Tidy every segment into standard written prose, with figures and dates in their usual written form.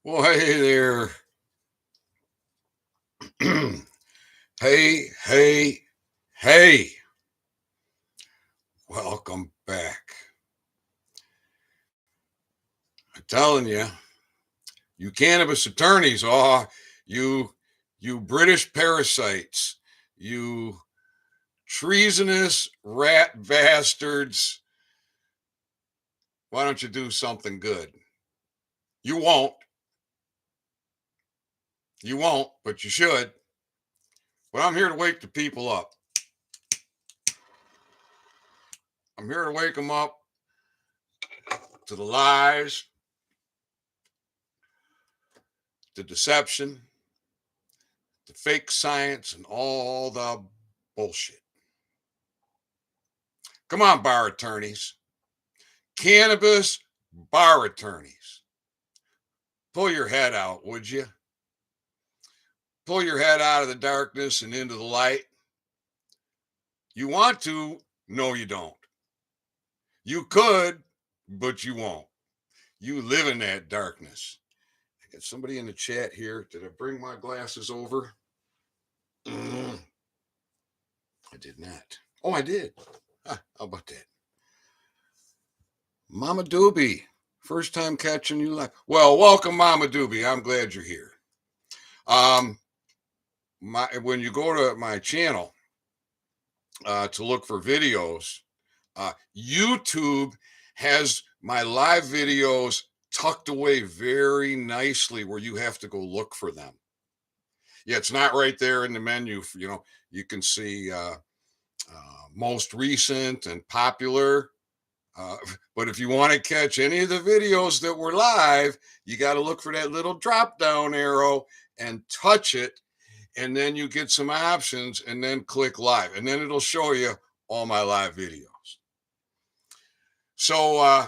Well, hey there. Hey, hey, hey. Welcome back. I'm telling you, you cannabis attorneys, you, you British parasites, you treasonous rat bastards. Why don't you do something good? You won't. You won't, but you should. But I'm here to wake the people up. I'm here to wake them up to the lies, the deception, the fake science, and all the bullshit. Come on, bar attorneys. Cannabis bar attorneys. Pull your head out, would you? Pull your head out of the darkness and into the light. You want to? No, you don't. You could, but you won't. You live in that darkness. I got somebody in the chat here. Did I bring my glasses over? I did not. Oh, I did. How about that? Mama Doobie. First time catching you live. Well, welcome, Mama Doobie. I'm glad you're here. When you go to my channel to look for videos, YouTube has my live videos tucked away very nicely where you have to go look for them. Yeah, it's not right there in the menu. You can see most recent and popular. But if you want to catch any of the videos that were live, you got to look for that little drop down arrow and touch it. And then you get some options and then click live. And then it'll show you all my live videos. So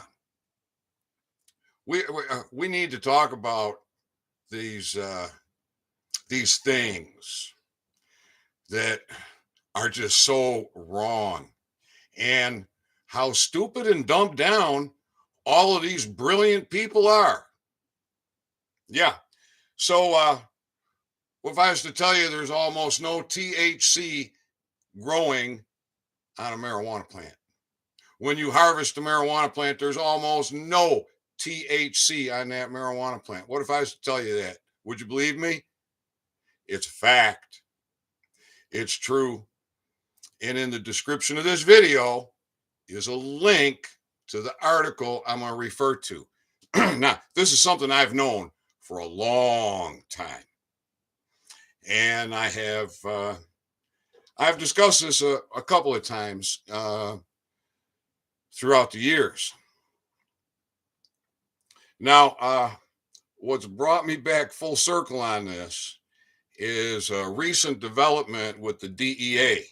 we need to talk about these things that are just so wrong, and how stupid and dumbed down all of these brilliant people are. Yeah. So if I was to tell you there's almost no THC growing on a marijuana plant, when you harvest a marijuana plant, there's almost no THC on that marijuana plant. What if I was to tell you that? Would you believe me? It's a fact. It's true. And in the description of this video is a link to the article I'm going to refer to. Now, this is something I've known for a long time. And I've discussed this a couple of times throughout the years. Now, what's brought me back full circle on this is a recent development with the DEA.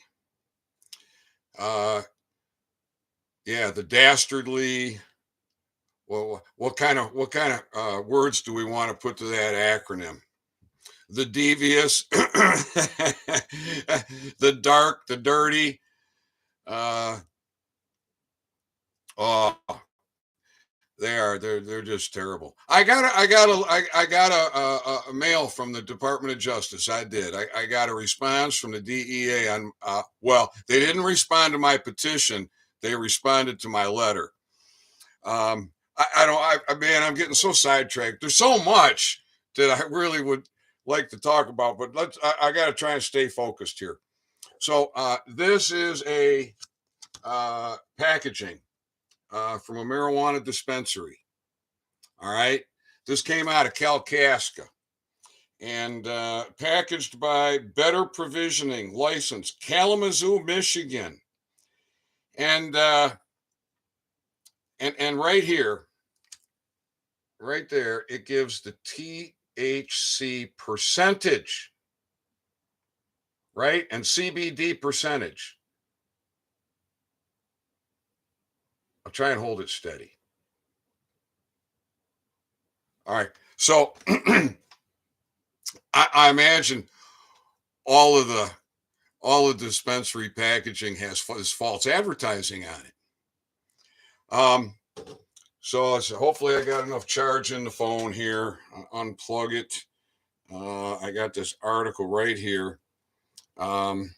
The dastardly. Well, what kind of words do we want to put to that acronym? The devious, the dark, the dirty. Oh, they're just terrible. I got a mail from the Department of Justice. I did. I got a response from the DEA on. Well, they didn't respond to my petition. They responded to my letter. Man, I'm getting so sidetracked. There's so much that I really would like to talk about, but I got to try and stay focused here. So this is a packaging from a marijuana dispensary. All right. This came out of Kalkaska and packaged by Better Provisioning, license, Kalamazoo, Michigan. And right here, right there, it gives the THC percentage, right? And CBD percentage. I'll try and hold it steady. All right. So I imagine all of the dispensary packaging has false advertising on it. So hopefully I got enough charge in the phone here. Unplug it. I got this article right here. Let's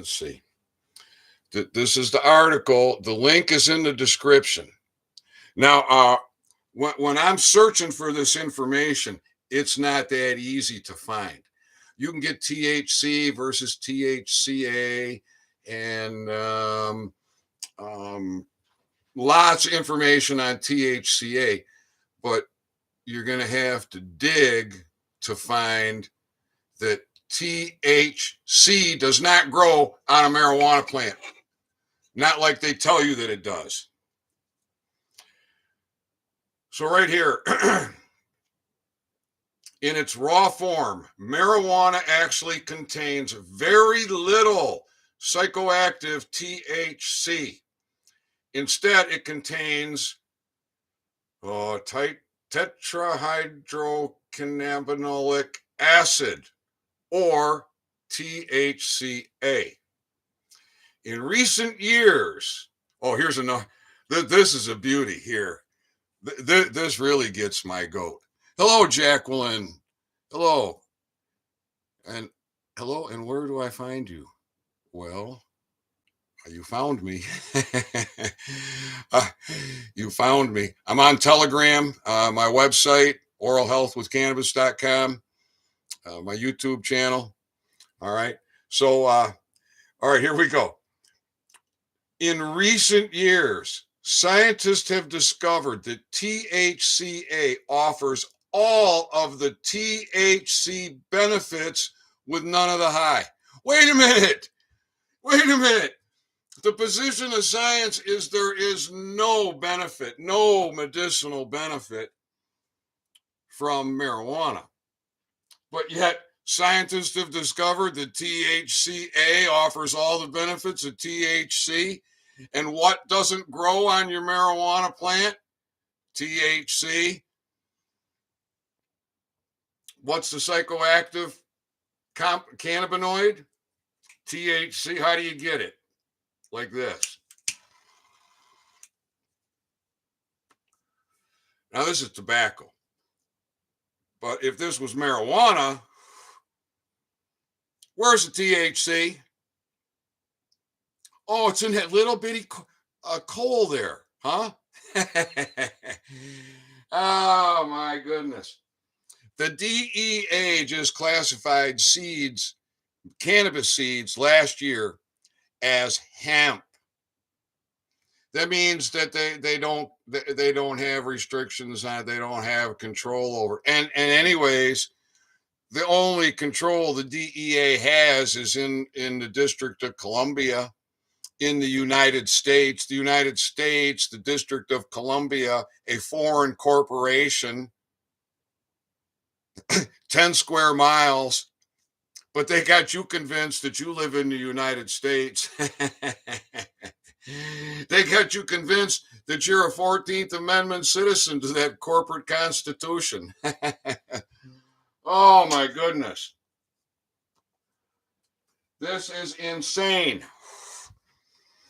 see. This is the article. The link is in the description. Now, when I'm searching for this information, it's not that easy to find. You can get THC versus THCA and lots of information on THCA, but you're going to have to dig to find that THC does not grow on a marijuana plant. Not like they tell you that it does. So right here, in its raw form, marijuana actually contains very little psychoactive THC. Instead, it contains tetrahydrocannabinolic acid, or THCA. In recent years, here's another. This is a beauty here. This really gets my goat. Hello, Jacqueline. Hello. And hello, and where do I find you? Well, you found me. You found me. I'm on Telegram, my website, oralhealthwithcannabis.com, my YouTube channel. All right. So, all right, here we go. In recent years, scientists have discovered that THCA offers all of the THC benefits with none of the high. Wait a minute. The position of science is there is no benefit, no medicinal benefit from marijuana. But yet, scientists have discovered that THCA offers all the benefits of THC. And what doesn't grow on your marijuana plant? THC. What's the psychoactive cannabinoid? THC. How do you get it? Like this. Now, this is tobacco. But if this was marijuana, where's the THC? Oh, it's in that little bitty coal there, huh? Oh, my goodness. The DEA just classified seeds, cannabis seeds, last year as hemp. That means that they don't have restrictions on it. They don't have control over. And anyways, the only control the DEA has is in the District of Columbia in the United States. The United States, the District of Columbia, a foreign corporation, 10 square miles, but they got you convinced that you live in the United States. They got you convinced that you're a 14th Amendment citizen to that corporate constitution. Oh, my goodness. This is insane.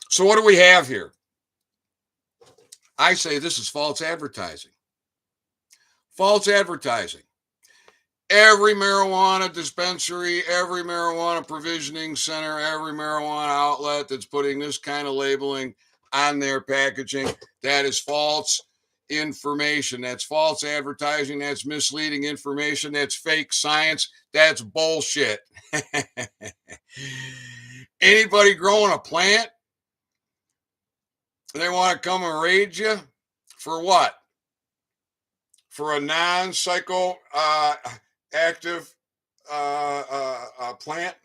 So what do we have here? I say this is false advertising. False advertising. Every marijuana dispensary, every marijuana provisioning center, every marijuana outlet that's putting this kind of labeling on their packaging, that is false information. That's false advertising. That's misleading information. That's fake science. That's bullshit. Anybody growing a plant, they want to come and raid you for what? For a non-psychoactive plant?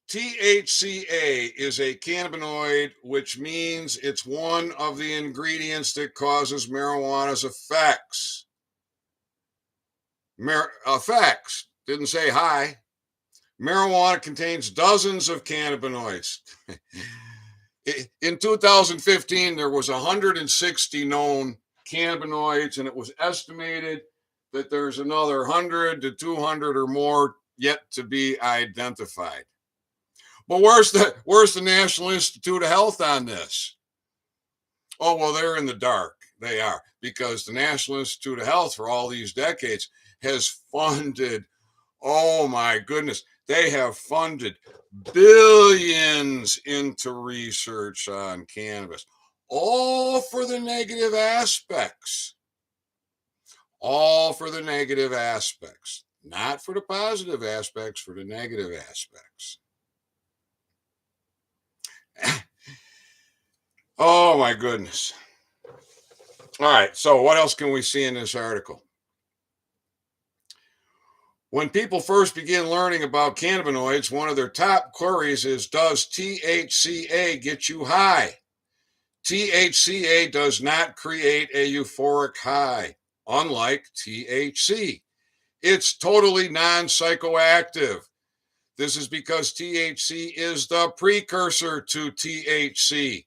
THCA is a cannabinoid, which means it's one of the ingredients that causes marijuana's effects. Effects. Didn't say hi. Marijuana contains dozens of cannabinoids. In 2015, there was 160 known cannabinoids, and it was estimated that there's another 100 to 200 or more yet to be identified. But where's the National Institute of Health on this? Oh, well, they're in the dark. They are, because the National Institute of Health for all these decades has funded, oh my goodness, they have funded billions into research on cannabis, all for the negative aspects, all for the negative aspects, not for the positive aspects, for the negative aspects. Oh my goodness. All right, so what else can we see in this article? When people first begin learning about cannabinoids, one of their top queries is, does THCA get you high? THCA does not create a euphoric high, unlike THC. It's totally non-psychoactive. This is because THC is the precursor to THC,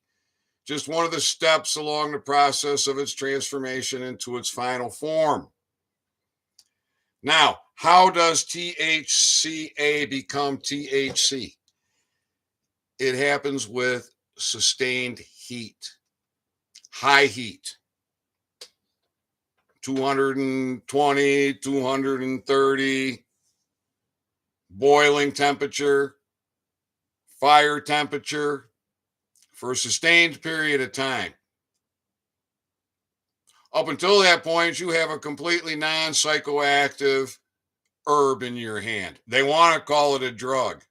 just one of the steps along the process of its transformation into its final form. Now, how does THCA become THC? It happens with sustained heat, high heat, 220, 230, boiling temperature, fire temperature, for a sustained period of time. Up until that point, you have a completely non-psychoactive herb in your hand. They want to call it a drug.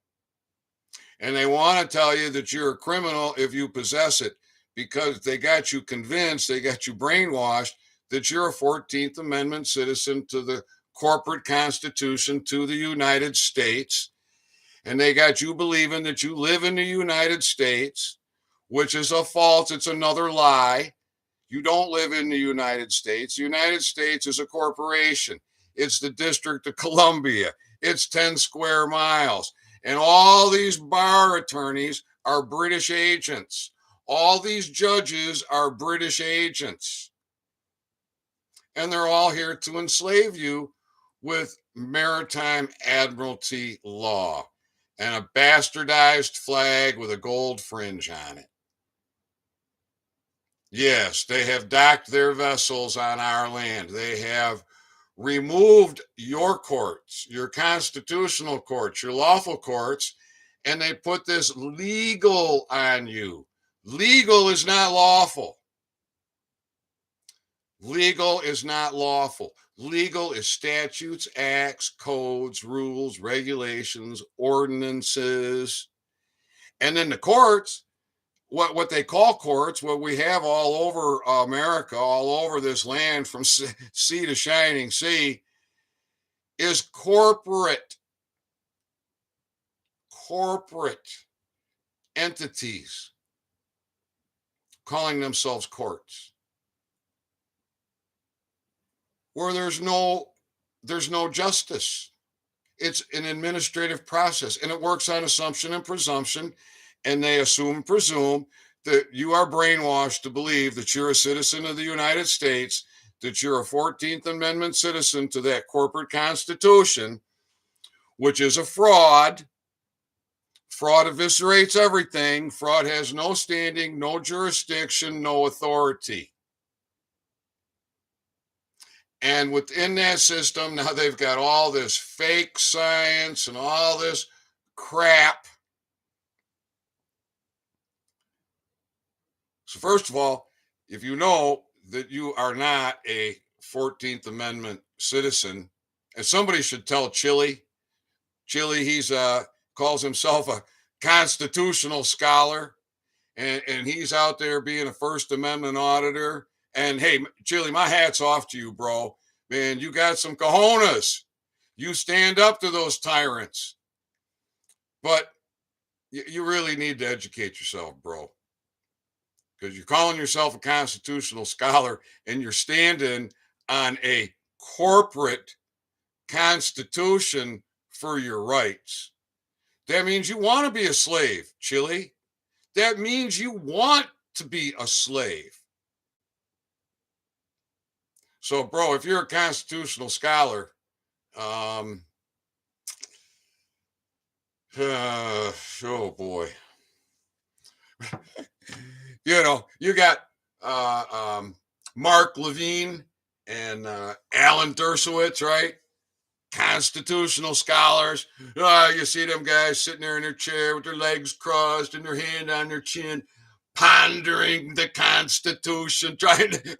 And they want to tell you that you're a criminal if you possess it, because they got you convinced, they got you brainwashed that you're a 14th Amendment citizen to the corporate constitution, to the United States. And they got you believing that you live in the United States, which is a false, it's another lie. You don't live in the United States. The United States is a corporation. It's the District of Columbia. It's 10 square miles. And all these bar attorneys are British agents. All these judges are British agents. And they're all here to enslave you with maritime admiralty law and a bastardized flag with a gold fringe on it. Yes, they have docked their vessels on our land. They have removed your courts, your constitutional courts, your lawful courts, and they put this legal on you. Legal is not lawful. Legal is not lawful. Legal is statutes, acts, codes, rules, regulations, ordinances. And then the courts, what they call courts, what we have all over America, all over this land from sea to shining sea, is corporate entities calling themselves courts, where there's no justice. It's an administrative process, and it works on assumption and presumption. And they assume and presume that you are brainwashed to believe that you're a citizen of the United States, that you're a 14th Amendment citizen to that corporate constitution, which is a fraud. Fraud eviscerates everything. Fraud has no standing, no jurisdiction, no authority. And within that system, now they've got all this fake science and all this crap. So first of all, if you know that you are not a 14th Amendment citizen, and somebody should tell Chile, he's calls himself a constitutional scholar, and he's out there being a First Amendment auditor. And hey, Chile, my hat's off to you, bro. Man, you got some cojones. You stand up to those tyrants. But you really need to educate yourself, bro, because you're calling yourself a constitutional scholar and you're standing on a corporate constitution for your rights. That means you want to be a slave, Chile. That means you want to be a slave. So, bro, if you're a constitutional scholar, oh boy. You know, you got Mark Levine and Alan Dershowitz, right? Constitutional scholars. You see them guys sitting there in their chair with their legs crossed and their hand on their chin, pondering the Constitution, trying to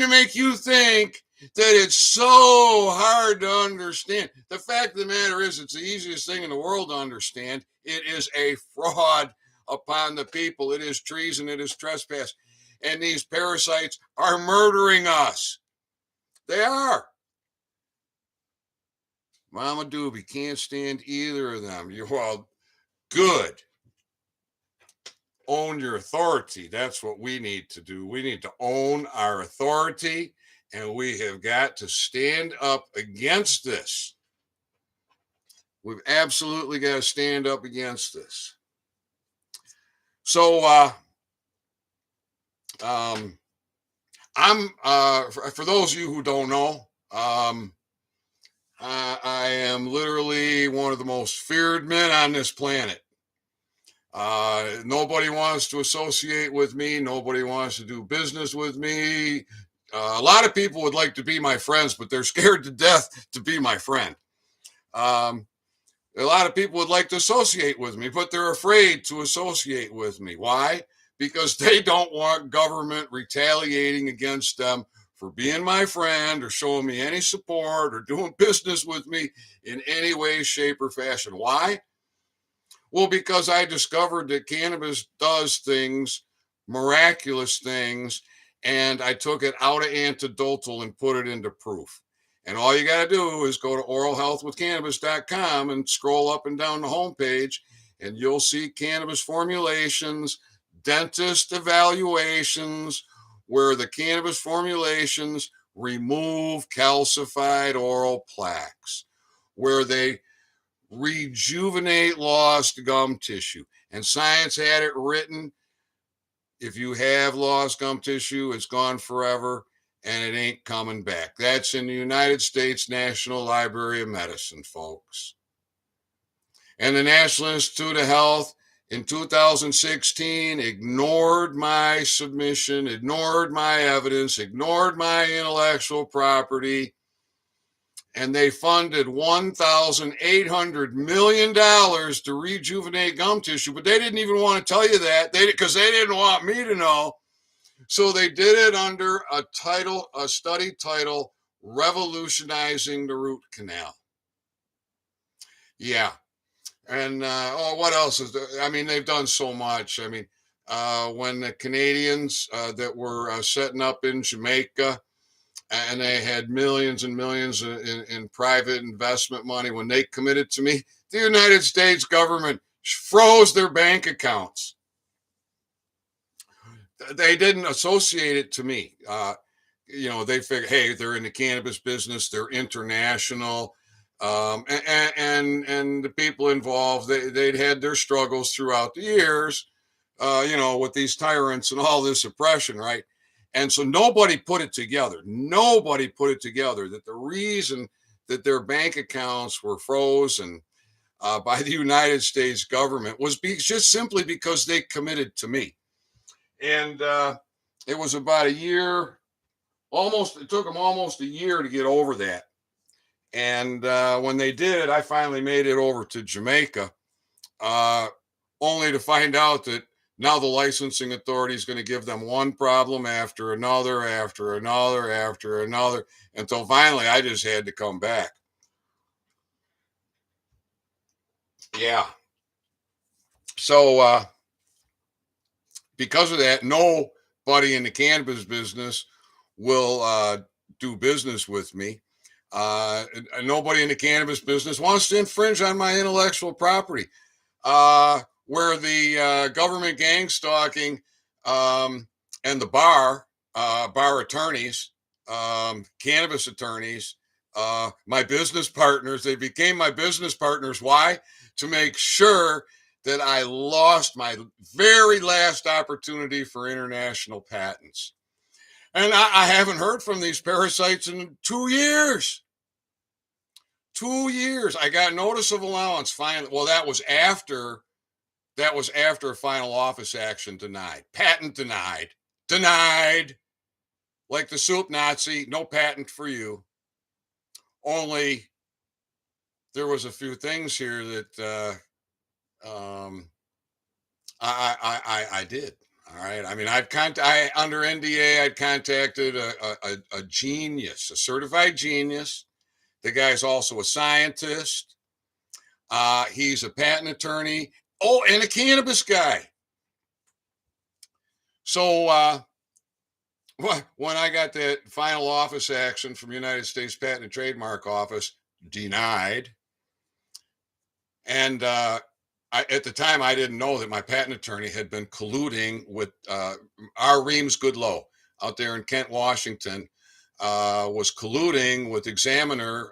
make you think that it's so hard to understand. The fact of the matter is, it's the easiest thing in the world to understand. It is a fraud upon the people. It is treason. It is trespass. And these parasites are murdering us. They are. Mama Doobie can't stand either of them. Well, good. Own your authority. That's what we need to do. We need to own our authority, and we have got to stand up against this. We've absolutely got to stand up against this. So, I'm for those of you who don't know, I am literally one of the most feared men on this planet. Nobody wants to associate with me. Nobody wants to do business with me. A lot of people would like to be my friends, but they're scared to death to be my friend. A lot of people would like to associate with me, but they're afraid to associate with me. Why? Because they don't want government retaliating against them for being my friend or showing me any support or doing business with me in any way, shape, or fashion. Why? Well, because I discovered that cannabis does things, miraculous things, and I took it out of antidotal and put it into proof. And all you got to do is go to oralhealthwithcannabis.com and scroll up and down the homepage, and you'll see cannabis formulations, dentist evaluations, where the cannabis formulations remove calcified oral plaques, where they rejuvenate lost gum tissue. And science had it written, if you have lost gum tissue, it's gone forever and it ain't coming back. That's in the United States National Library of Medicine, folks. And the National Institute of Health in 2016 ignored my submission, ignored my evidence, ignored my intellectual property, and they funded $1,800 million to rejuvenate gum tissue, but they didn't even want to tell you that because they didn't want me to know. So they did it under a study title, Revolutionizing the Root Canal. Yeah. And what else is there? I mean, they've done so much. I mean, when the Canadians that were setting up in Jamaica, and they had millions and millions in private investment money, when they committed to me, the United States government froze their bank accounts. They didn't associate it to me. They figured, hey, they're in the cannabis business, they're international. And the people involved, they'd had their struggles throughout the years, with these tyrants and all this oppression, right? And so nobody put it together. Nobody put it together that the reason that their bank accounts were frozen by the United States government was just simply because they committed to me. And it was about a year, it took them almost a year to get over that. And when they did, I finally made it over to Jamaica, only to find out that now the licensing authority is going to give them one problem after another, until finally I just had to come back. Yeah. So because of that, nobody in the cannabis business will do business with me. Nobody in the cannabis business wants to infringe on my intellectual property. Where the government gang stalking and the bar attorneys, cannabis attorneys, my business partners, they became my business partners. Why? To make sure that I lost my very last opportunity for international patents. And I haven't heard from these parasites in 2 years. 2 years. I got notice of allowance finally. Well, that was after a final office action denied, patent denied, Denied. Like the soup Nazi, no patent for you. Only there was a few things here that I did. All right. I mean, under NDA, I'd contacted a genius, a certified genius. The guy's also a scientist. He's a patent attorney. Oh, and a cannabis guy. So when I got that final office action from United States Patent and Trademark Office, denied. And at the time, I didn't know that my patent attorney had been colluding with R. Reams Goodloe out there in Kent, Washington, was colluding with examiner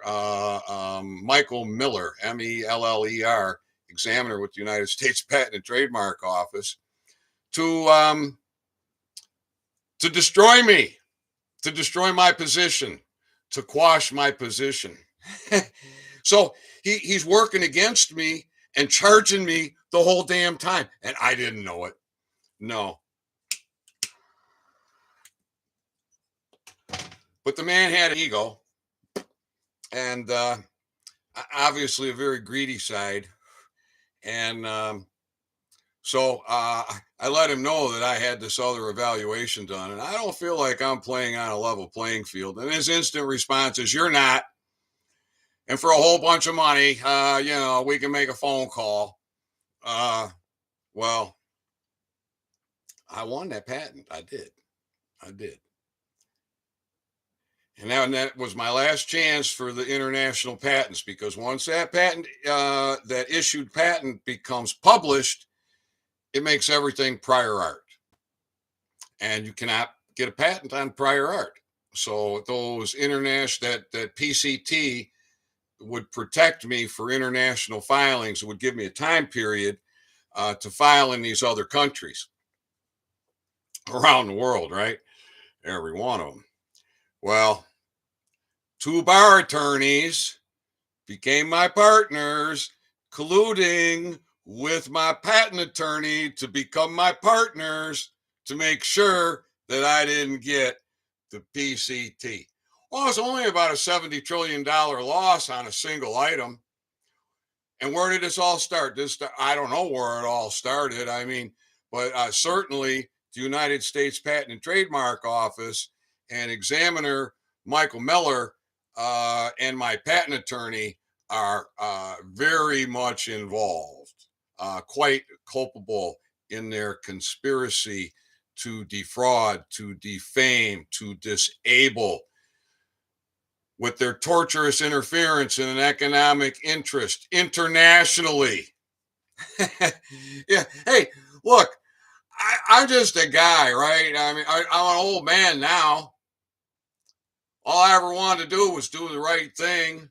Michael Miller, Meller, examiner with the United States Patent and Trademark Office, to destroy me, to destroy my position, to quash my position. So he's working against me and charging me the whole damn time. And I didn't know it. No. But the man had an ego, and obviously a very greedy side. And so I let him know that I had this other evaluation done. And I don't feel like I'm playing on a level playing field. And his instant response is, "You're not. And for a whole bunch of money, we can make a phone call." Well, I won that patent. I did. And that was my last chance for the international patents, because once that patent, that issued patent becomes published, it makes everything prior art. And you cannot get a patent on prior art. So those international, that PCT would protect me for international filings. It would give me a time period to file in these other countries around the world, right? Every one of them. Well, two bar attorneys became my partners, colluding with my patent attorney to become my partners to make sure that I didn't get the PCT. Well, it's only about a $70 trillion loss on a single item. And where did this all start? I don't know where it all started. I mean, but certainly the United States Patent and Trademark Office and examiner Michael Miller and my patent attorney are very much involved, quite culpable in their conspiracy to defraud, to defame, to disable, with their torturous interference in an economic interest internationally. Yeah. Hey, look, I'm just a guy, right? I mean, I'm an old man now. All I ever wanted to do was do the right thing,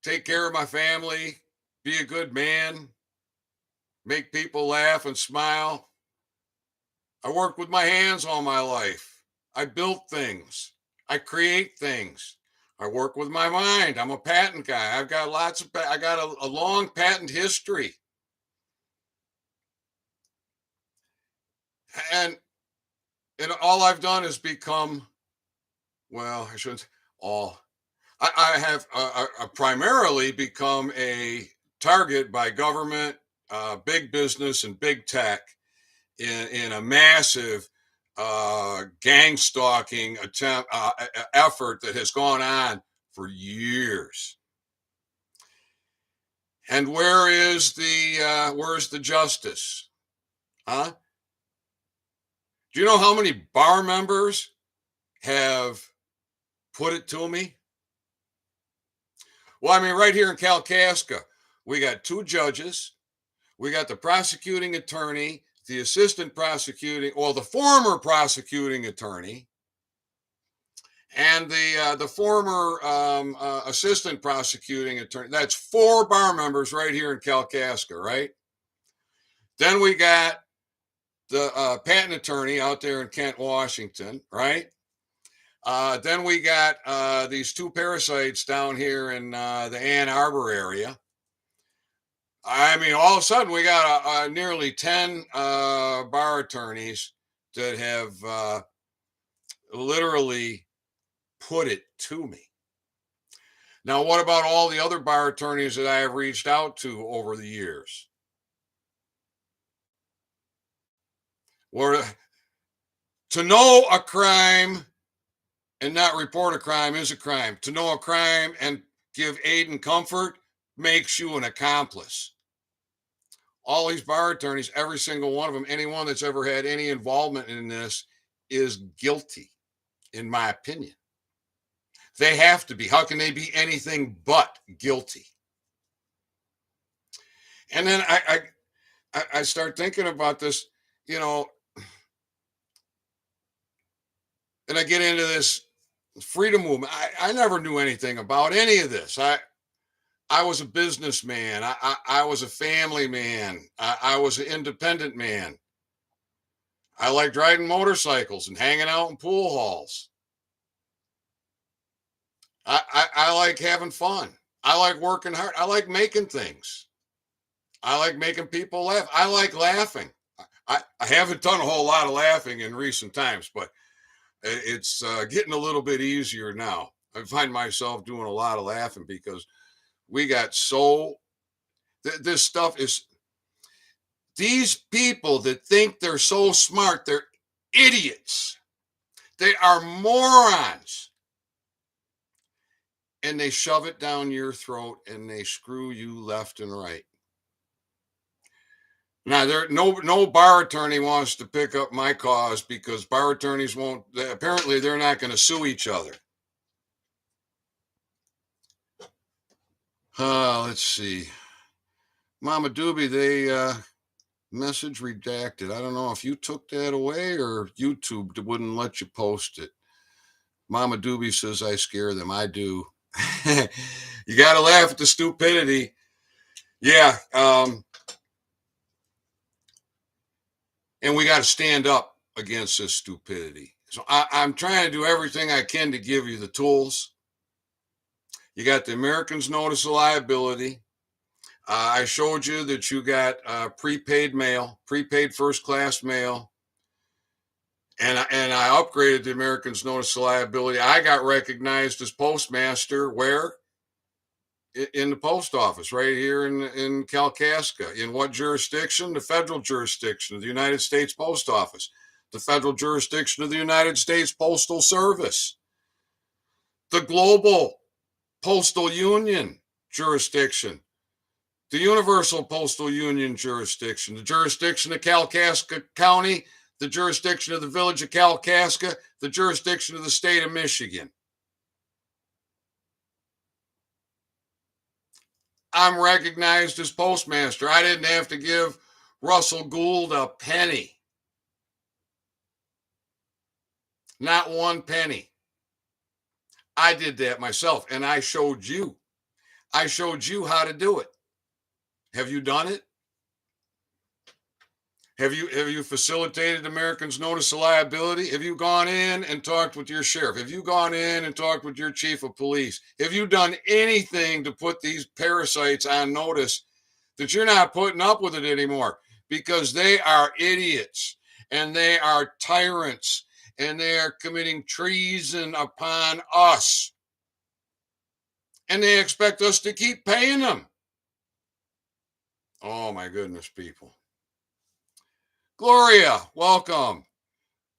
take care of my family, be a good man, make people laugh and smile. I worked with my hands all my life. I built things. I create things. I work with my mind. I'm a patent guy. I've got I got a long patent history. And all I've done is become, well, I shouldn't say all. I have primarily become a target by government, big business, and big tech in a massive gang stalking attempt effort that has gone on for years. And where's the justice? Huh? Do you know how many bar members have put it to me? Well, I mean, right here in Kalkaska, we got two judges. We got the prosecuting attorney, the assistant prosecuting, or the former prosecuting attorney, and the former assistant prosecuting attorney. That's 4 bar members right here in Kalkaska, right? Then we got the patent attorney out there in Kent, Washington, right? Then we got these 2 parasites down here in the Ann Arbor area. I mean, all of a sudden we got nearly 10 bar attorneys that have literally put it to me. Now, what about all the other bar attorneys that I have reached out to over the years? Where to know a crime and not report a crime is a crime. To know a crime and give aid and comfort makes you an accomplice. All these bar attorneys, every single one of them, anyone that's ever had any involvement in this is guilty, in my opinion. They have to be. How can they be anything but guilty? And then I start thinking about this, you know, and I get into this freedom movement. I never knew anything about any of this. I was a businessman. I was a family man. I was an independent man. I liked riding motorcycles and hanging out in pool halls. I like having fun. I like working hard. I like making things. I like making people laugh. I like laughing. I haven't done a whole lot of laughing in recent times, but it's getting a little bit easier now. I find myself doing a lot of laughing because we got so, this stuff is, these people that think they're so smart, they're idiots. They are morons. And they shove it down your throat and they screw you left and right. Now, there no bar attorney wants to pick up my cause because bar attorneys won't. Apparently, they're not going to sue each other. Let's see, Mama Doobie. They message redacted. I don't know if you took that away or YouTube wouldn't let you post it. Mama Doobie says I scare them. I do. You got to laugh at the stupidity. Yeah. And we got to stand up against this stupidity. So I'm trying to do everything I can to give you the tools. You got the Americans Notice of Liability. I showed you that you got prepaid mail, prepaid first class mail. And I upgraded the Americans Notice of Liability. I got recognized as postmaster where? In the post office right here in Kalkaska. In what jurisdiction? The federal jurisdiction of the United States Post Office, the federal jurisdiction of the United States Postal Service, the global postal union jurisdiction, the universal postal union jurisdiction, the jurisdiction of Kalkaska County, the jurisdiction of the village of Kalkaska, the jurisdiction of the state of Michigan. I'm recognized as postmaster. I didn't have to give Russell Gould a penny. Not one penny. I did that myself, and I showed you. I showed you how to do it. Have you done it? Have you facilitated Americans Notice of Liability? Have you gone in and talked with your sheriff? Have you gone in and talked with your chief of police? Have you done anything to put these parasites on notice that you're not putting up with it anymore? Because they are idiots and they are tyrants and they are committing treason upon us. And they expect us to keep paying them. Oh my goodness, people. Gloria, welcome.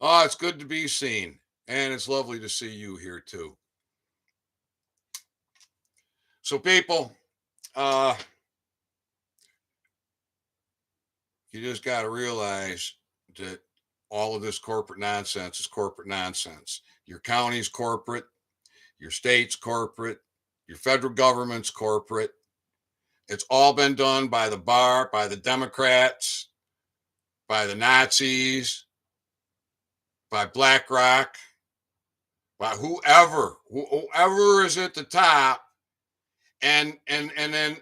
Oh, it's good to be seen. And it's lovely to see you here too. So, people, you just got to realize that all of this corporate nonsense is corporate nonsense. Your county's corporate, your state's corporate, your federal government's corporate. It's all been done by the bar, by the Democrats, by the Nazis, by BlackRock, by whoever is at the top, and then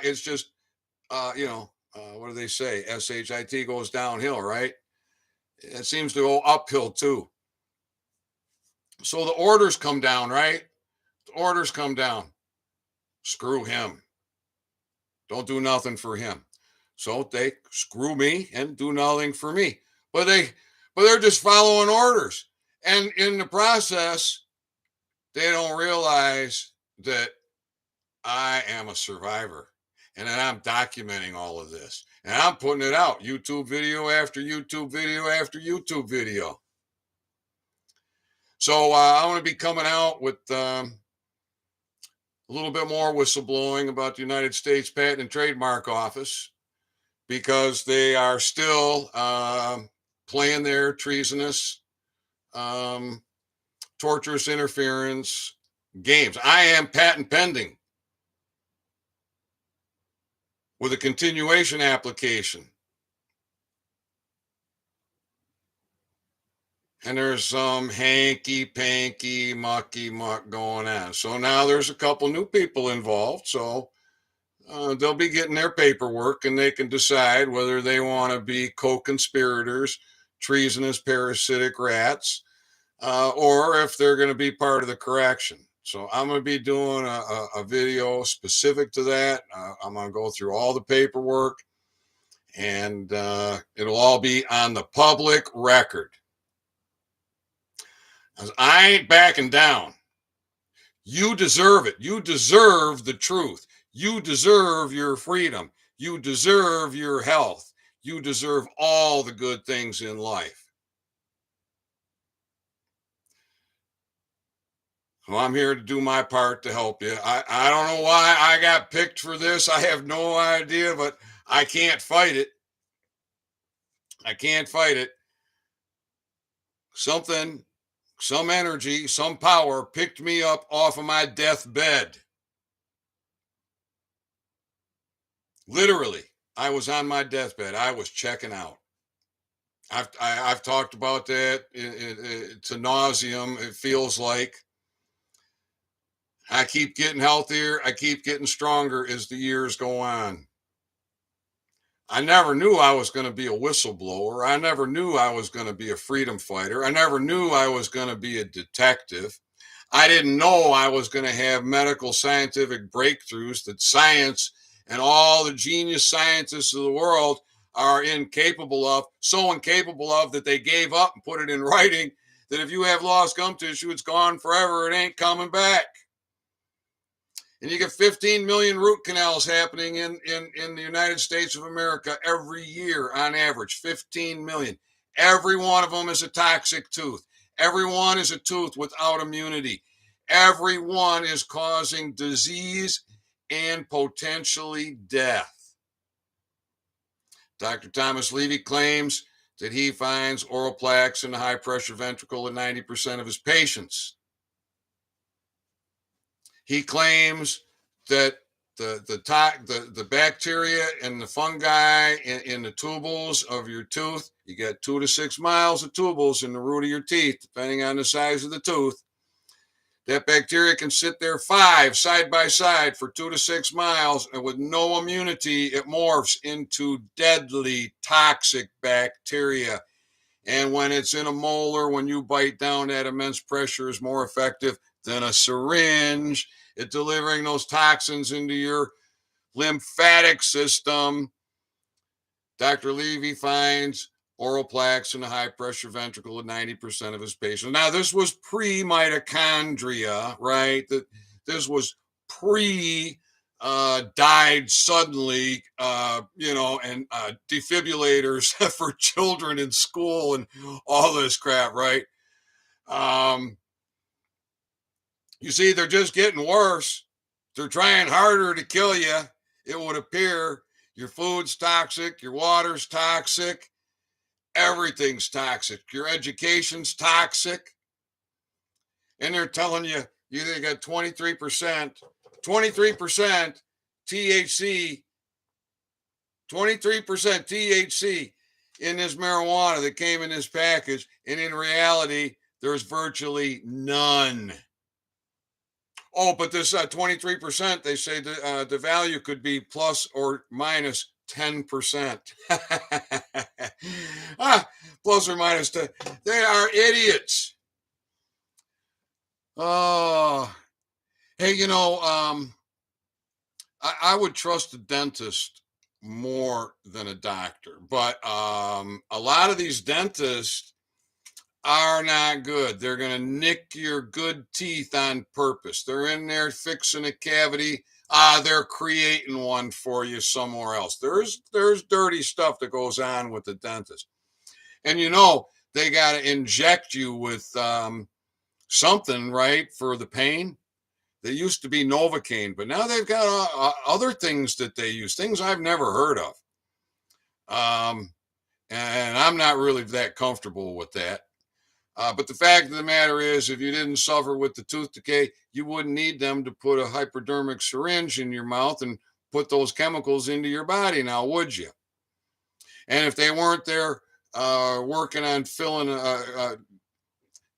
it's just what do they say? SHIT goes downhill, right? It seems to go uphill too. So the orders come down, right? The orders come down. Screw him. don't do nothing for him. So they screw me and do nothing for me. But they're just following orders. And in the process, they don't realize that I am a survivor and that I'm documenting all of this. And I'm putting it out, YouTube video after YouTube video after YouTube video. So I'm going to be coming out with a little bit more whistleblowing about the United States Patent and Trademark Office, because they are still playing their treasonous, torturous interference games. I am patent pending with a continuation application. And there's some hanky-panky, mucky-muck going on. So now there's a couple new people involved. So they'll be getting their paperwork, and they can decide whether they want to be co-conspirators, treasonous parasitic rats, or if they're going to be part of the correction. So I'm going to be doing a video specific to that. I'm going to go through all the paperwork, and it'll all be on the public record. I ain't backing down. You deserve it. You deserve the truth. You deserve your freedom. You deserve your health. You deserve all the good things in life. So I'm here to do my part to help you. I don't know why I got picked for this. I have no idea, but I can't fight it. I can't fight it. Something, some energy, some power picked me up off of my deathbed. Literally, I was on my deathbed. I was checking out. I've talked about that to nauseum. It feels like I keep getting healthier. I keep getting stronger as the years go on. I never knew I was going to be a whistleblower. I never knew I was going to be a freedom fighter. I never knew I was going to be a detective. I didn't know I was going to have medical scientific breakthroughs that science and all the genius scientists of the world are incapable of, so incapable of that they gave up and put it in writing that if you have lost gum tissue, it's gone forever. It ain't coming back. And you get 15 million root canals happening in the United States of America every year on average. 15 million. Every one of them is a toxic tooth. Every one is a tooth without immunity. Every one is causing disease and potentially death. Dr. Thomas Levy claims that he finds oral plaques in the high pressure ventricle in 90% of his patients. He claims that the bacteria and the fungi in the tubules of your tooth, you got 2 to 6 miles of tubules in the root of your teeth, depending on the size of the tooth. That bacteria can sit there 5 side by side for 2 to 6 miles, and with no immunity, it morphs into deadly toxic bacteria. And when it's in a molar, when you bite down, that immense pressure is more effective than a syringe at delivering those toxins into your lymphatic system. Dr. Levy finds oral plaques in the high pressure ventricle in 90% of his patients. Now, this was pre-mitochondria, right? This was pre died suddenly, and defibrillators for children in school and all this crap, right? You see, they're just getting worse. They're trying harder to kill you. It would appear your food's toxic, your water's toxic, everything's toxic. Your education's toxic. And they're telling you they got 23% THC, 23% THC in this marijuana that came in this package. And in reality, there's virtually none. Oh, but this 23%, they say the value could be plus or minus 10%. Plus or minus 10. They are idiots. Oh, hey, I would trust a dentist more than a doctor, but a lot of these dentists are not good. They're going to nick your good teeth on purpose. They're in there fixing a cavity. They're creating one for you somewhere else. There's dirty stuff that goes on with the dentist. And they got to inject you with something, right, for the pain. They used to be Novocaine, but now they've got other things that they use, things I've never heard of. And I'm not really that comfortable with that. But the fact of the matter is, if you didn't suffer with the tooth decay, you wouldn't need them to put a hypodermic syringe in your mouth and put those chemicals into your body now, would you? And if they weren't there working on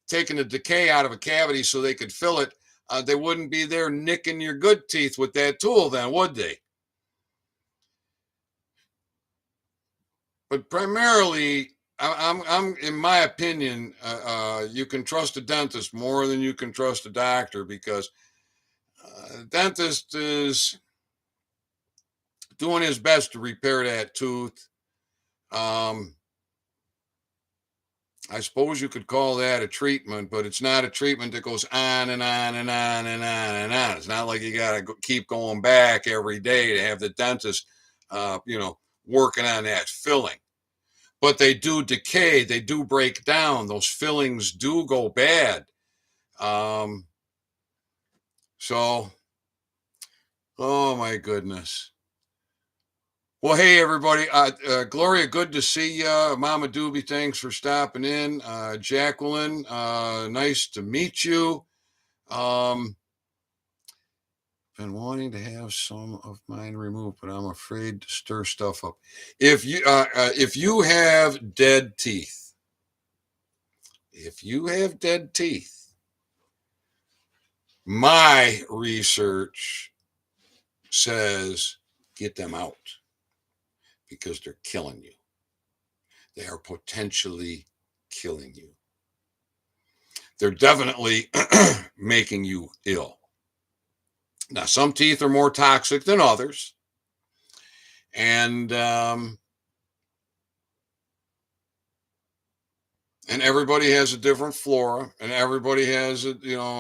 taking the decay out of a cavity so they could fill it, they wouldn't be there nicking your good teeth with that tool then, would they? But primarily, I'm in my opinion, you can trust a dentist more than you can trust a doctor, because a dentist is doing his best to repair that tooth. I suppose you could call that a treatment, but it's not a treatment that goes on and on and on and on and on. It's not like you got to keep going back every day to have the dentist, working on that filling. But they do decay. They do break down. Those fillings do go bad. So, oh my goodness. Well, hey everybody, Gloria, good to see you. Mama Doobie, thanks for stopping in. Jacqueline, nice to meet you. Been wanting to have some of mine removed, but I'm afraid to stir stuff up. If you have dead teeth, my research says get them out, because they're killing you. They are potentially killing you. They're definitely making you ill. Now, some teeth are more toxic than others. And everybody has a different flora, and everybody has a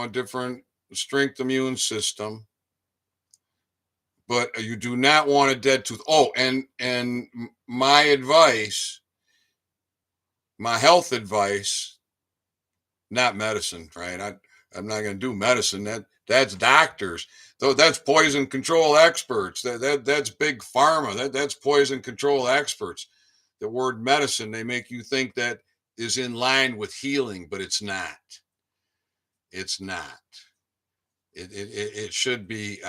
different strength immune system. But you do not want a dead tooth. Oh, and my advice, my health advice, not medicine, right? I'm not going to do medicine. That's doctors. Though that's poison control experts. That's big pharma. That's poison control experts. The word medicine, they make you think that is in line with healing, but it's not. It's not. It should be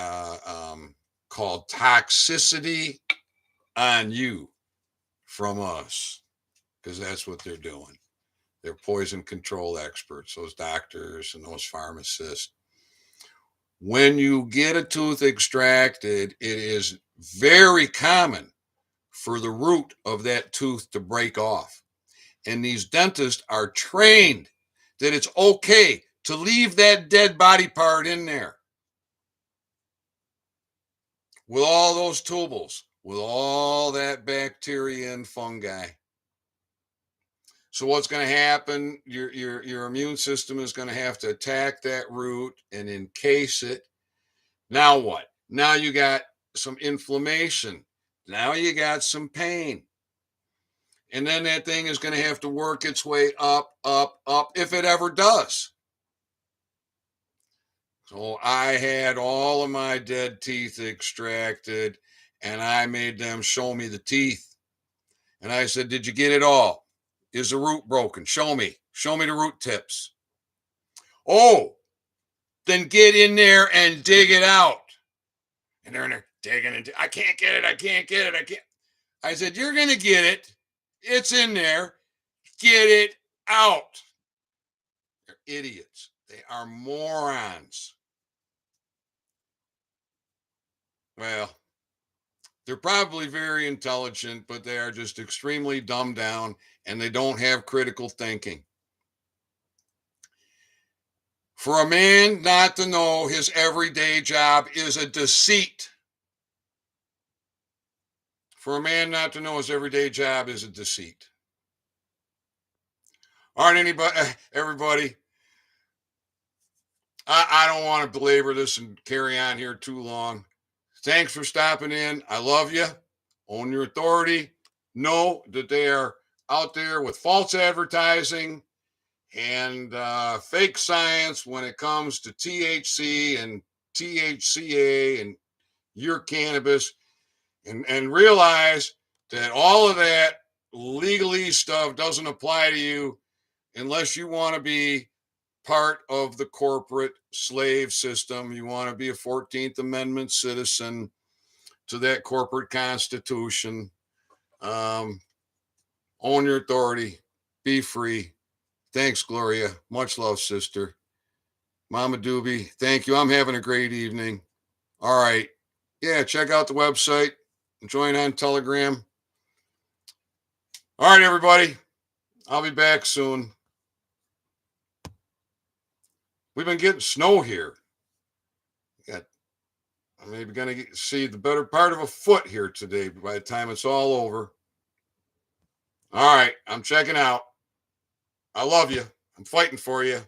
called toxicity on you from us, because that's what they're doing. They're poison control experts, those doctors and those pharmacists. When you get a tooth extracted, it is very common for the root of that tooth to break off. And these dentists are trained that it's okay to leave that dead body part in there with all those tubules, with all that bacteria and fungi. So what's going to happen? Your immune system is going to have to attack that root and encase it. Now what? Now you got some inflammation. Now you got some pain. And then that thing is going to have to work its way up, up, up, if it ever does. So I had all of my dead teeth extracted, and I made them show me the teeth. And I said, did you get it all? Is the root broken? Show me. Show me the root tips. Oh, then get in there and dig it out. And they're in there digging and I can't get it. I can't get it. I can't. I said, you're going to get it. It's in there. Get it out. They're idiots. They are morons. Well, they're probably very intelligent, but they are just extremely dumbed down, and they don't have critical thinking. For a man not to know his everyday job is a deceit. for a man not to know his everyday job is a deceit. All right, everybody. I don't want to belabor this and carry on here too long. Thanks for stopping in. I love you. Own your authority. Know that they are out there with false advertising and fake science when it comes to THC and THCA and your cannabis, and realize that all of that legalese stuff doesn't apply to you unless you want to be part of the corporate slave system. You want to be a 14th Amendment citizen to that corporate constitution. Own your authority. Be free. Thanks, Gloria. Much love, sister. Mama Doobie, thank you. I'm having a great evening. All right. Yeah, check out the website. Join on Telegram. All right, everybody. I'll be back soon. We've been getting snow here. I'm maybe going to see the better part of a foot here today by the time it's all over. All right. I'm checking out. I love you. I'm fighting for you.